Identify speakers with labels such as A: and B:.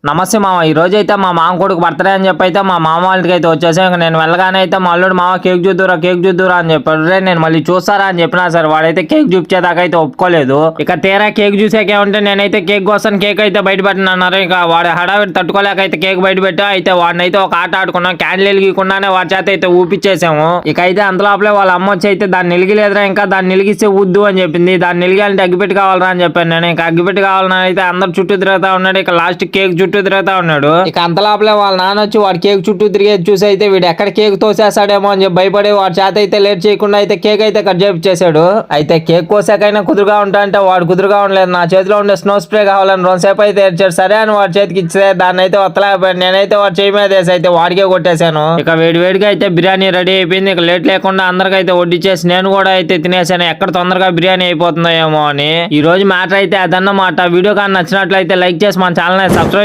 A: నమస్తే మామ. ఈ రోజు అయితే మా మామ కొడుకు బర్త్డే అని చెప్పి అయితే మా మామ వాళ్ళకి అయితే వచ్చేసాం. ఇంకా నేను వెళ్ళగానే అయితే మా అల్లుడు మామ కేక్ చూద్దురా అని చెప్పాడు. రే నేను మళ్ళీ చూస్తారా అని చెప్పినా సరే వాడైతే కేక్ చూపించేదాకా అయితే ఒప్పుకోలేదు. ఇక తీరా కేక్ చూసాకే ఉంటే నేనైతే కేక్ కోసం కేక్ అయితే బయట పెట్టినన్నారు. ఇక వాడు హడావిడి తట్టుకోలేక అయితే కేక్ బయట పెట్టా. అయితే వాడినైతే ఒక ఆట ఆడుకున్నాం. క్యాండిల్ వెలిగికుండానే వాడి చేత అయితే ఊపిచ్చేసాము. ఇక అయితే అంతలోపలే వాళ్ళ అమ్మ వచ్చి అయితే దాన్ని నిలిగిలేదురా, ఇంకా దాన్ని నిలిగిస్తే ఊద్దు అని చెప్పింది. దాన్ని నిలిగాలంటే అగ్గిపెట్టి కావాలరా అని చెప్పాను నేను. ఇంకా అగ్గిపెట్టి కావాలని అయితే అందరు చుట్టూ తిరుగుతా ఉన్నాడు. ఇక లాస్ట్ కేక్ చుట్టూ తిరుగుతా ఉన్నాడు. ఇక అంతలోపలే వాళ్ళ నాన్న వచ్చి వాడు కేక్ చుట్టూ తిరిగేది చూసి అయితే వీడు ఎక్కడ కేక్ తోసేస్తాడేమో అని చెప్పి భయపడి వాడి చేత అయితే లేట్ చేయకుండా అయితే కేక్ అయితే కట్ చేపించేశాడు. అయితే కేక్ కోసాకైనా కుదురుగా ఉంటా అంటే వాడు కుదురుగా ఉండలేదు. నా చేతిలో ఉండే స్నో స్ప్రే కావాలని 2 సేపు అయితే ఏడ్చాడు. సరే అని వాడి చేతికి ఇచ్చే దాన్ని అయితే వత్తలేకపోయాడు. నేనైతే వాడు చేయి మీద వేసి అయితే వాడికే కొట్టేశాను. ఇక వేడిగా అయితే బిర్యానీ రెడీ అయిపోయింది. ఇక లేట్ లేకుండా అందరికైతే వడ్డిచ్చేసి నేను కూడా అయితే తినేసాను. ఎక్కడ తొందరగా బిర్యానీ అయిపోతుందో ఏమో అని. ఈ రోజు మ్యాటర్ అయితే అదన్నమాట. వీడియో కానీ నచ్చినట్లయితే లైక్ చేసి మన ఛానల్ సబ్స్క్రైబ్